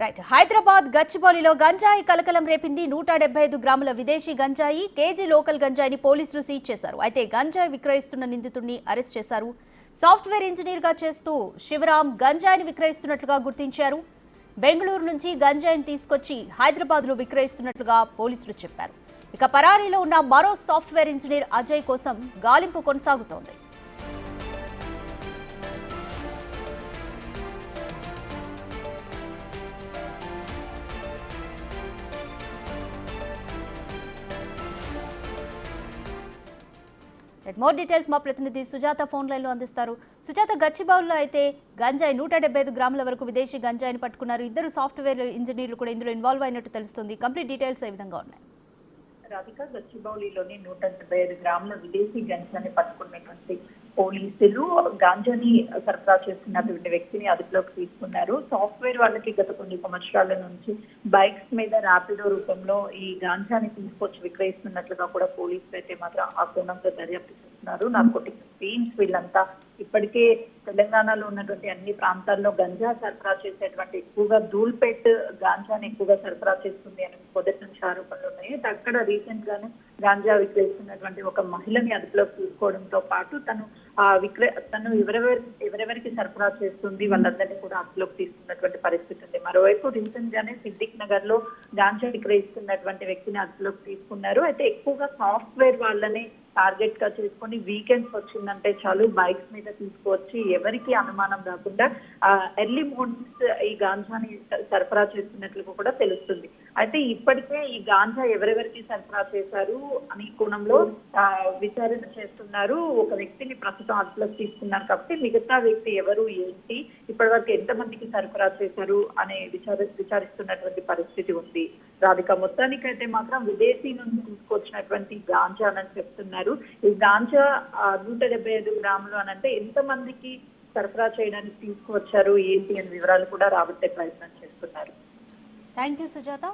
Right. Hyderabad గచ్చిబౌలిలో గంజాయి కలకలం రేపింది. 175 గ్రాముల విదేశీ గంజాయి, కేజీ లోకల్ గంజాయిని పోలీసులు సీజ్ చేశారు. అయితే గంజాయి విక్రయిస్తున్న నిందితుడిని అరెస్ట్ చేశారు. సాఫ్ట్వేర్ ఇంజనీర్ గా చేస్తూ శివరాం గంజాయిని విక్రయిస్తున్నట్లుగా గుర్తించారు. బెంగళూరు నుంచి గంజాయిని తీసుకొచ్చి హైదరాబాద్ లో విక్రయిస్తున్నట్లుగా పోలీసులు చెప్పారు. ఇక పరారీలో ఉన్న మరో సాఫ్ట్వేర్ ఇంజనీర్ అజయ్ కోసం గాలింపు కొనసాగుతోంది. మోర్ డీటెయిల్స్ మా ప్రతినిధి సుజాత ఫోన్ లైన్ లో అందిస్తారు. సుజాత, గచ్చిబౌలిలో అయితే గంజాయి 175 గ్రాముల వరకు విదేశీ గంజాయిని పట్టుకున్నారు. ఇద్దరు సాఫ్ట్వేర్ ఇంజనీర్లు కూడా ఇందులో ఇన్వాల్వ్ అయినట్టు తెలుస్తుంది. కంప్లీట్ డీటెయిల్స్ ఏ విధంగా ఉన్నాయి? రాధిక, గచ్చిబౌలిలోని 175 గ్రాముల విదేశీ గంజాని పట్టుకున్నటువంటి పోలీసులు గాంజాని సరఫరా చేస్తున్నటువంటి వ్యక్తిని అదుపులోకి తీసుకున్నారు. సాఫ్ట్వేర్ వాళ్ళకి గత కొన్ని సంవత్సరాల నుంచి బైక్స్ మీద ర్యాపిడో రూపంలో ఈ గాంజాని తీసుకొచ్చి విక్రయిస్తున్నట్లుగా కూడా పోలీసులు అయితే మాత్రం ఆ కోణంలో దర్యాప్తు చేస్తున్నారు. నార్కోటిక్స్ టీమ్స్ వీళ్ళంతా ఇప్పటికే తెలంగాణలో ఉన్నటువంటి అన్ని ప్రాంతాల్లో గంజా సరఫరా చేసేటువంటి ఎక్కువగా ధూల్పేట్ గాంజాని ఎక్కువగా సరఫరా చేస్తుంది అని మొదటి నుంచి ఆరోపణలు ఉన్నాయి. అక్కడ రీసెంట్ గానే గాంజా విక్రయిస్తున్నటువంటి ఒక మహిళని అదుపులోకి తీసుకోవడంతో పాటు తను ఎవరెవరికి సరఫరా చేస్తుంది వాళ్ళందరినీ కూడా అదుపులోకి తీసుకున్నటువంటి పరిస్థితి ఉంది. మరోవైపు రీసెంట్ గానే సిద్దిక్ నగర్ లో గాంజా విక్రయిస్తున్నటువంటి వ్యక్తిని అదుపులోకి తీసుకున్నారు. అయితే ఎక్కువగా సాఫ్ట్వేర్ వాళ్ళని టార్గెట్ గా చేసుకొని వీకెండ్స్ వచ్చిందంటే చాలు బైక్స్ మీద తీసుకువచ్చి ఎవరికి అనుమానం రాకుండా ఎర్లీ మార్నింగ్స్ ఈ గాంజాని సరఫరా చేస్తున్నట్లు కూడా తెలుస్తుంది. అయితే ఇప్పటికే ఈ గాంజా ఎవరెవరికి సరఫరా చేశారు అనే కోణంలో విచారణ చేస్తున్నారు. ఒక వ్యక్తిని ప్రస్తుతం అదుపులోకి తీసుకున్నారు కాబట్టి మిగతా వ్యక్తి ఎవరు ఏంటి, ఇప్పటి వరకు ఎంతమందికి సరఫరా చేశారు అనే విచారిస్తున్నటువంటి పరిస్థితి ఉంది. రాధిక, మొత్తానికైతే మాత్రం విదేశీ నుంచి తీసుకొచ్చినటువంటి గాంజా అని చెప్తున్నారు. ఈ గాంజా 175 గ్రాములు అని అంటే ఎంతమందికి సరఫరా చేయడానికి తీసుకువచ్చారు ఏంటి అనే వివరాలు కూడా రాబట్టే ప్రయత్నం చేస్తున్నారు. Thank you Sujatha.